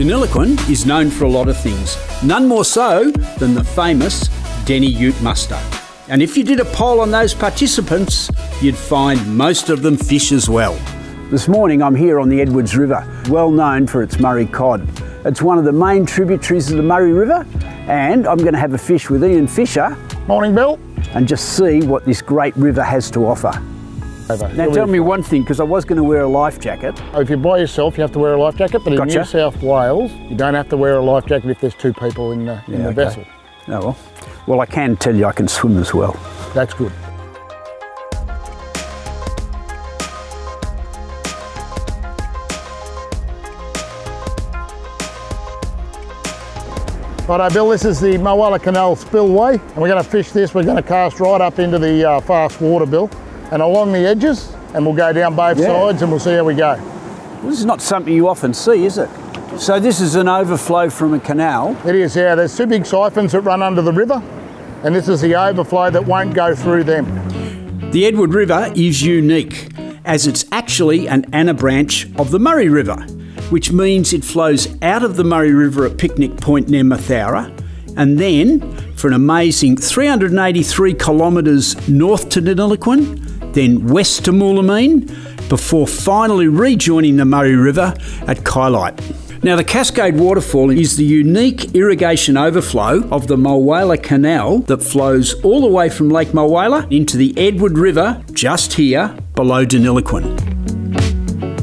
Deniliquin is known for a lot of things, none more so than the famous Denny Ute muster. And if you did a poll on those participants, you'd find most of them fish as well. This morning I'm here on the Edwards River, well known for its Murray cod. It's one of the main tributaries of the Murray River, and I'm going to have a fish with Ian Fisher. Morning, Bill. And just see what this great river has to offer. Now tell me one thing, because I was going to wear a life jacket. If you're by yourself, you have to wear a life jacket, but in New South Wales, you don't have to wear a life jacket if there's two people in the vessel. Oh well, I can tell you I can swim as well. That's good. Righto, Bill, this is the Mulwala Canal spillway, and we're going to fish this. We're going to cast right up into the fast water, Bill, and along the edges, and we'll go down both sides and we'll see how we go. Well, this is not something you often see, is it? So this is an overflow from a canal? It is, yeah. There's two big siphons that run under the river, and this is the overflow that won't go through them. The Edward River is unique, as it's actually an anabranch of the Murray River, which means it flows out of the Murray River at Picnic Point near Mathara, and then for an amazing 383 kilometres north to Deniliquin, then west to Moolameen, before finally rejoining the Murray River at Kayakfishing. Now the Cascade Waterfall is the unique irrigation overflow of the Mulwala Canal that flows all the way from Lake Mulwala into the Edward River just here below Deniliquin.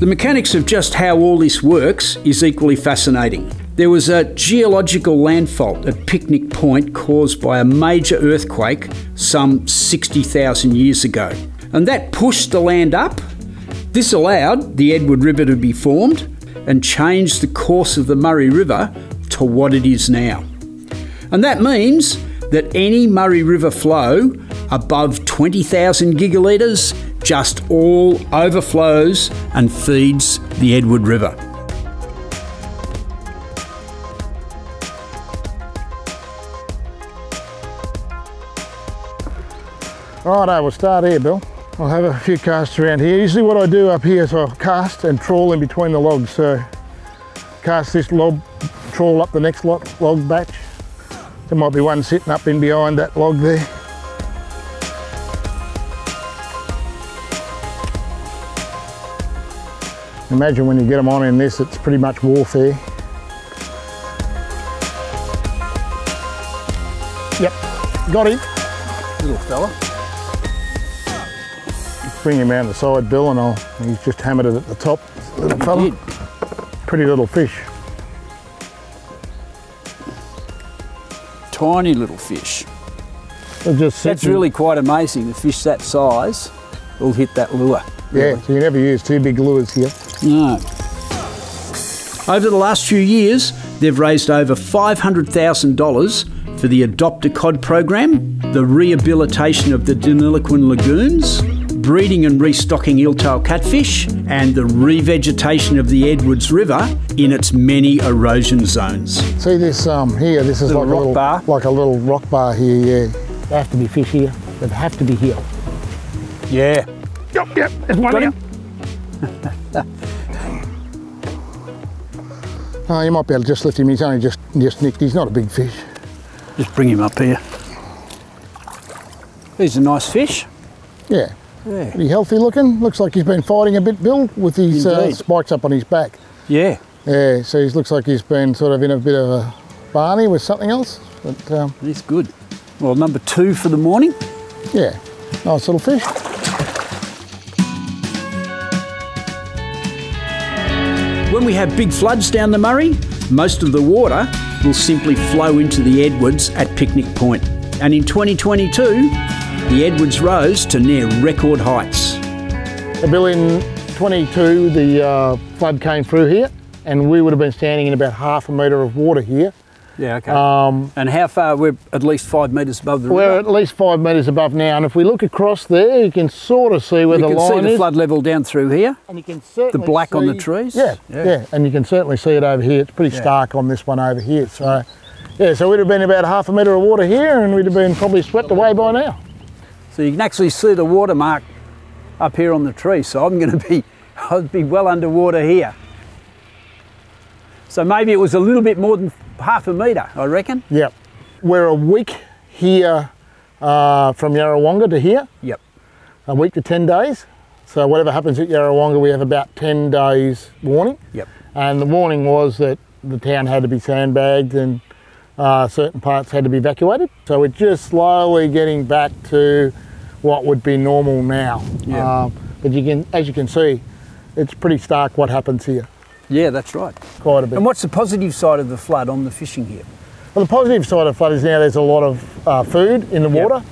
The mechanics of just how all this works is equally fascinating. There was a geological landfault at Picnic Point caused by a major earthquake some 60,000 years ago. And that pushed the land up. This allowed the Edward River to be formed and changed the course of the Murray River to what it is now. And that means that any Murray River flow above 20,000 gigalitres just all overflows and feeds the Edward River. Righto, we'll start here, Bill. I'll have a few casts around here. Usually what I do up here is I'll cast and trawl in between the logs. So cast this log, trawl up the next log batch. There might be one sitting up in behind that log there. Imagine when you get them on in this, it's pretty much warfare. Yep, got him. Little fella. Bring him around the side, Bill, and he's just hammered it at the top. Little fella. Pretty little fish. Tiny little fish. That's really quite amazing. The fish that size will hit that lure. Yeah, so you never use two big lures here. No. Over the last few years, they've raised over $500,000 for the Adopt a Cod program, the rehabilitation of the Deniliquin lagoons, breeding and restocking eeltail catfish, and the revegetation of the Edwards River in its many erosion zones. See this here, this is like a little rock bar here, yeah. There have to be fish here. They have to be here. Yeah. Yep, there's one here. Oh, you might be able to just lift him. He's only just nicked. He's not a big fish. Just bring him up here. He's a nice fish. Yeah. Pretty healthy looking. Looks like he's been fighting a bit, Bill, with his spikes up on his back. Yeah. Yeah, so he looks like he's been sort of in a bit of a barney with something else. But he's good. Well, number 2 for the morning. Yeah, nice little fish. When we have big floods down the Murray, most of the water will simply flow into the Edwards at Picnic Point. And in 2022, the Edwards rose to near record heights. Bill, in 22, the flood came through here, and we would have been standing in about half a metre of water here. Yeah, okay. And how far? We're at least 5 metres above the river? We're at least 5 metres above now, and if we look across there, you can sort of see where the line is. You can see the flood level down through here, and you can certainly the black on the trees. Yeah, and you can certainly see it over here. It's pretty stark on this one over here. So, yeah, so we'd have been about half a metre of water here, and we'd have been probably swept away by now. So you can actually see the watermark up here on the tree, so I'd be well underwater here. So maybe it was a little bit more than half a metre, I reckon. Yep. We're a week here from Yarrawonga to here. Yep. A week to 10 days. So whatever happens at Yarrawonga, we have about 10 days warning. Yep. And the warning was that the town had to be sandbagged and certain parts had to be evacuated. So we're just slowly getting back to what would be normal now. Yeah. But as you can see, it's pretty stark what happens here. Yeah, that's right. Quite a bit. And what's the positive side of the flood on the fishing here? Well, the positive side of flood is now there's a lot of food in the water.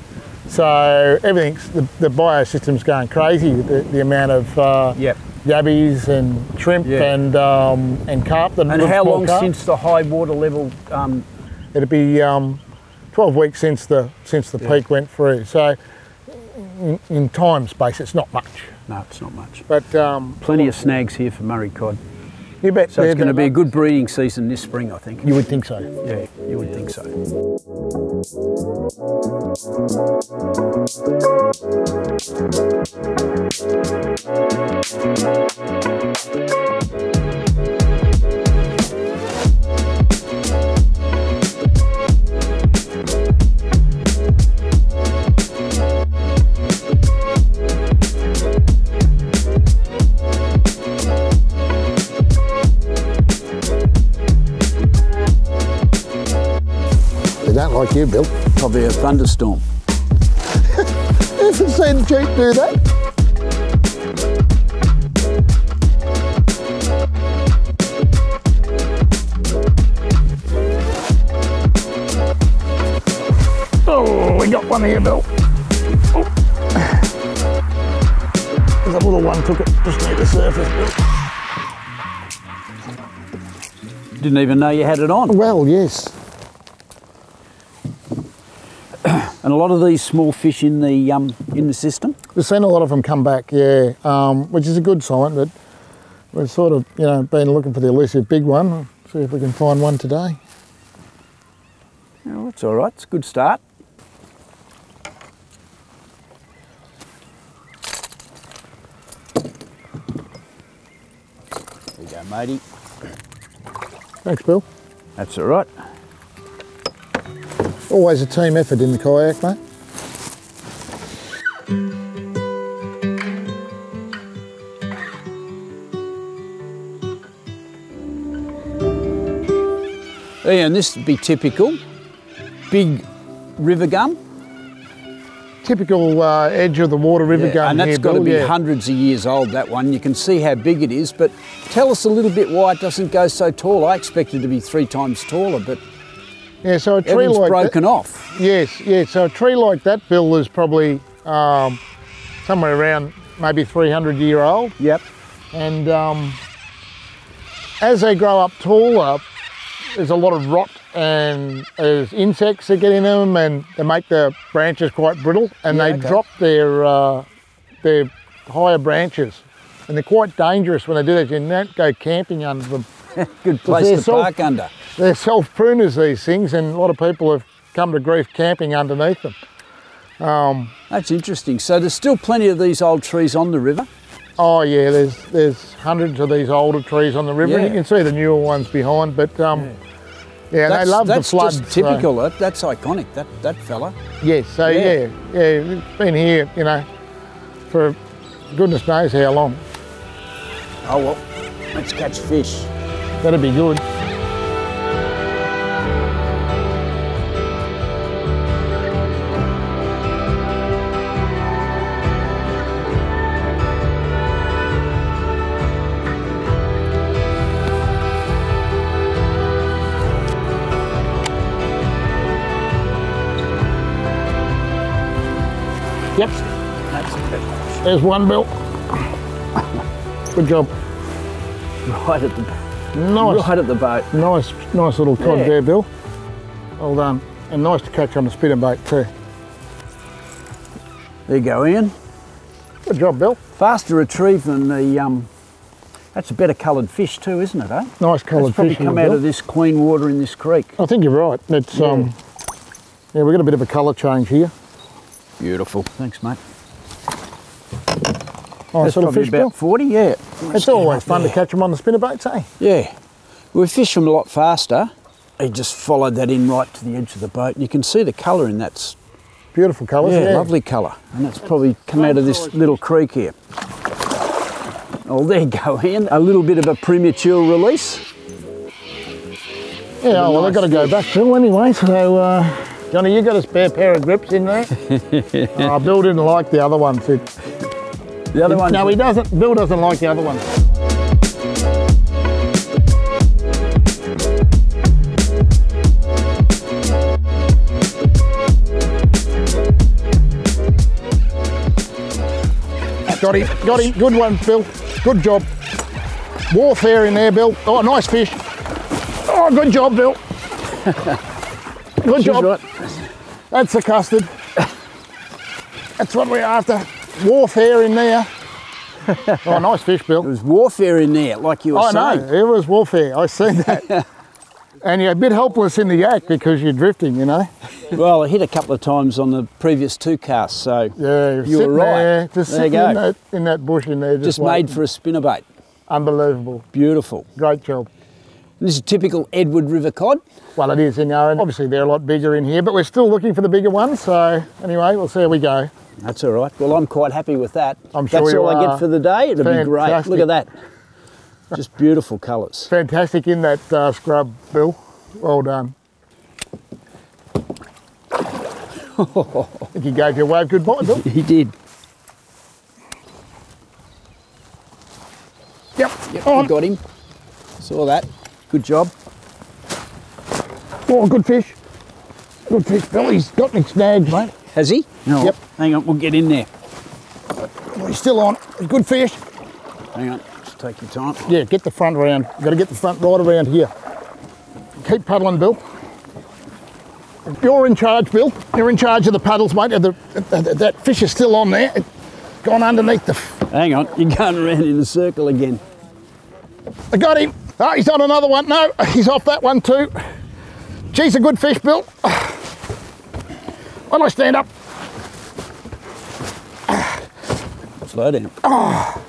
So everything's, the biosystem's going crazy. The amount of yabbies and shrimp and carp. And how long since the high water level? It'll be 12 weeks since the peak went through. So in time space, it's not much. No, it's not much. But plenty of snags here for Murray cod. You bet. So it's going to be a good breeding season this spring, I think. You would think so. Yeah, you would think so. Don't like you, Bill. Probably a thunderstorm. Haven't seen Jeep do that. Oh, we got one here, Bill. Oh. There's a little one, took it just near the surface, Bill. Didn't even know you had it on. Well, yes. And a lot of these small fish in the system? We've seen a lot of them come back, yeah, which is a good sign, but we've sort of, been looking for the elusive big one. See if we can find one today. Oh, that's all right, it's a good start. There you go, matey. Thanks, Bill. That's all right. Always a team effort in the kayak, mate. Yeah, and this would be typical. Big river gum. Typical edge of the water river gum. And that's got to be hundreds of years old, that one. You can see how big it is, but tell us a little bit why it doesn't go so tall. I expected it to be 3 times taller, but yeah, so a tree like broken that, off. Yes, yeah. So a tree like that, Bill, is probably somewhere around maybe 300 year old. Yep. And as they grow up taller, there's a lot of rot and there's insects that get in them, and they make the branches quite brittle, and they drop their higher branches, and they're quite dangerous when they do that. You don't go camping under them. Good place to park under. They're self-pruners, these things, and a lot of people have come to grief camping underneath them. That's interesting. So there's still plenty of these old trees on the river? Oh yeah, there's hundreds of these older trees on the river. And you can see the newer ones behind, but yeah, they love the floods. That's just typical. So. That's iconic, that fella. Yes, so yeah, it's been here, for goodness knows how long. Oh well, let's catch fish. That'd be good. Yep. There's one, Bill. Good job. Right at the nice. Right at the boat. Nice little cod there, Bill. Well done. And nice to catch on the spinnerbait too. There you go, Ian. Good job, Bill. Faster retrieve than the that's a better coloured fish too, isn't it, eh? Nice coloured fish. It's probably come out of this clean water in this creek. I think you're right. It's yeah, we've got a bit of a colour change here. Beautiful. Thanks, mate. Nice little fish, about Bill. 40, yeah. It's always fun to catch them on the spinnerbaits, eh? Yeah. We fish them a lot faster. He just followed that in right to the edge of the boat. And you can see the colour in that. Beautiful colours, yeah. Lovely colour. And that's probably come out of this little creek here. Oh, there you go, Ian. A little bit of a premature release. Yeah, well, they've got to go back through anyway, so Johnny, you got a spare pair of grips in there? Bill didn't like the other ones. The other one? No, he doesn't. Bill doesn't like the other ones. Got him. Good one, Bill. Good job. Warfare in there, Bill. Oh, nice fish. Oh, good job, Bill. Good job. Right. That's the custard. That's what we're after. Warfare in there. Oh, nice fish, Bill. There was warfare in there, like you were saying. I know, it was warfare. I see that. And you're a bit helpless in the yak because you're drifting, you know. Well, I hit a couple of times on the previous 2 casts, so yeah, you were right. There, just there sitting in that bush in there. Just made for a spinnerbait. Unbelievable. Beautiful. Great job. This is typical Edward River cod. Well, it is, you know, and obviously they're a lot bigger in here, but we're still looking for the bigger ones, so anyway, we'll see how we go. That's all right. Well, I'm quite happy with that. I'm sure That's all I get for the day. It'll be great. Look at that. Just beautiful colours. Fantastic in that scrub, Bill. Well done. I think he gave you a wave goodbye, Bill. He did. Yep. I got him. Saw that. Good job. Oh, good fish. Good fish, Bill. He's got me snagged, mate. Has he? No. Yep. Hang on, we'll get in there. Oh, he's still on. Good fish. Hang on, just take your time. Yeah, get the front around. You've got to get the front right around here. Keep paddling, Bill. You're in charge, Bill. You're in charge of the paddles, mate. That fish is still on there. It's gone underneath the... Hang on, you're going around in a circle again. I got him. Oh, he's on another one. No, he's off that one too. Geez, a good fish, Bill. When I stand up. Slow down. Oh,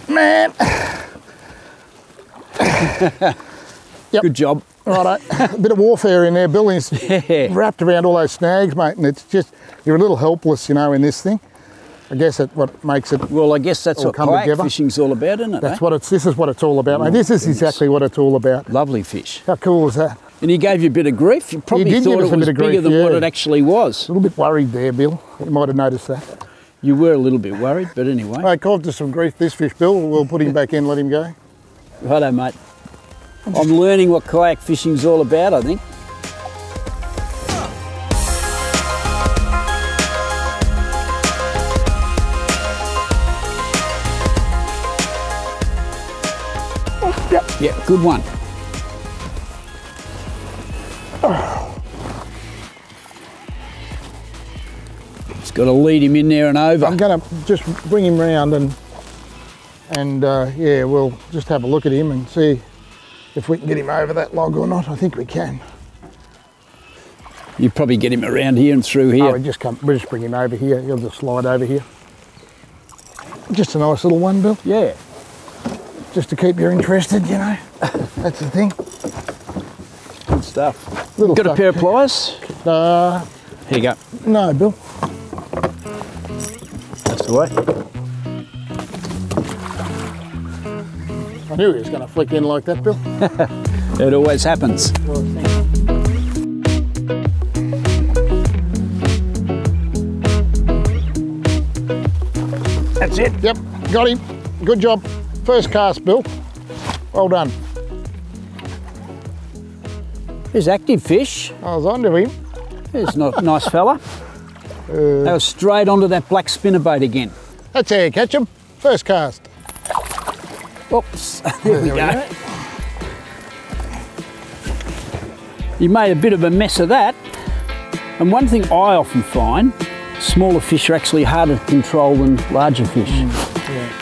man. Yep. Good job. Righto. A bit of warfare in there. Bill is wrapped around all those snags, mate, and it's just, you're a little helpless, you know, in this thing. I guess that's what makes it. Well, I guess that's what kayak fishing's all about, isn't it? That's what it's. This is what it's all about, mate. This is exactly what it's all about. Lovely fish. How cool is that? And he gave you a bit of grief. You probably thought it was bigger than what it actually was. A little bit worried there, Bill. You might have noticed that. You were a little bit worried, but anyway. I called to some grief this fish, Bill. We'll put him back in, let him go. Righto, mate. I'm learning what kayak fishing's all about, I think. Yep. Yeah, good one. Just got to lead him in there and over. I'm going to just bring him round and yeah, we'll just have a look at him and see if we can get him over that log or not. I think we can. You probably get him around here and through here. Oh, we'll just bring him over here. He'll just slide over here. Just a nice little one, Bill. Yeah. Just to keep you interested, you know. That's the thing. Good stuff. Got a pair of pliers? Here you go. No, Bill. That's the way. I knew he was going to flick in like that, Bill. It always happens. That's it. Yep, got him. Good job. First cast, Bill. Well done. Here's active fish. I was onto him. Here's a nice fella. That was straight onto that black spinnerbait again. That's how you catch him. First cast. Oops, there we go. You made a bit of a mess of that. And one thing I often find, smaller fish are actually harder to control than larger fish. Yeah.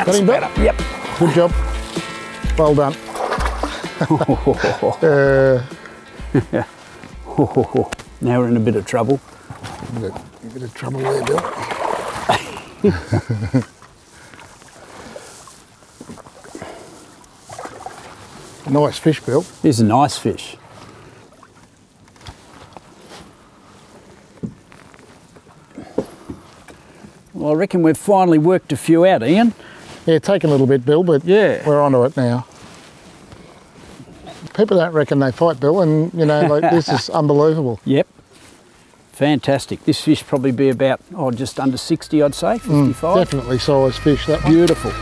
Got him better. Yep. Good job. Well done. Now we're in a bit of trouble. A bit of trouble there, Bill. Nice fish, Bill. Here's a nice fish. Well, I reckon we've finally worked a few out, Ian. Yeah, taking a little bit, Bill, but yeah, we're onto it now. People don't reckon they fight, Bill, and you know, like this is unbelievable. Yep. Fantastic. This fish probably be about, oh, just under 60, I'd say, 55. Definitely size fish, that one. Beautiful.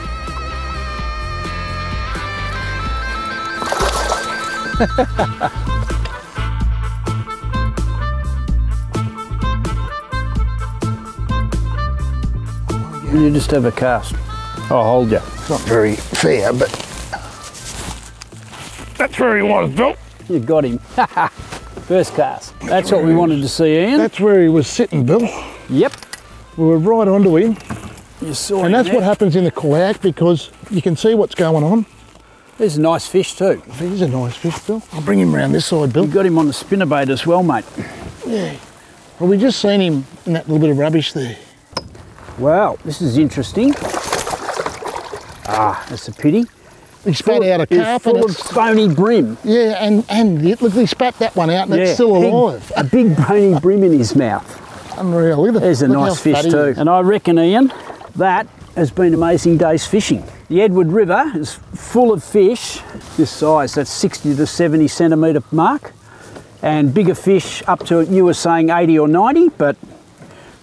You just have a cast. I'll hold you. It's not very fair, but that's where he was, Bill. You got him. First cast. That's what we wanted to see, Ian. That's where he was sitting, Bill. Yep. We were right onto him. You saw him. And that's there. what happens in the kayak, because you can see what's going on. There's a nice fish too. He's a nice fish, Bill. I'll bring him round this side, Bill. You got him on the spinnerbait as well, mate. Yeah. Well, we just seen him in that little bit of rubbish there. Wow, this is interesting. Ah, that's a pity. He spat out a carp. Full of bony brim. Yeah, and look, he spat that one out, and it's still alive. A big bony brim in his mouth. Unreal, isn't it? There's a nice fish too. And I reckon, Ian, that has been an amazing day's fishing. The Edward River is full of fish this size, that's 60 to 70 centimetre mark, and bigger fish up to, you were saying 80 or 90, but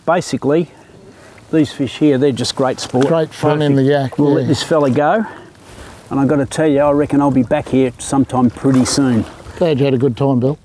basically these fish here, they're just great sport. Great fun in the yak. We'll let this fella go, and I've got to tell you, I reckon I'll be back here sometime pretty soon. Glad you had a good time, Bill.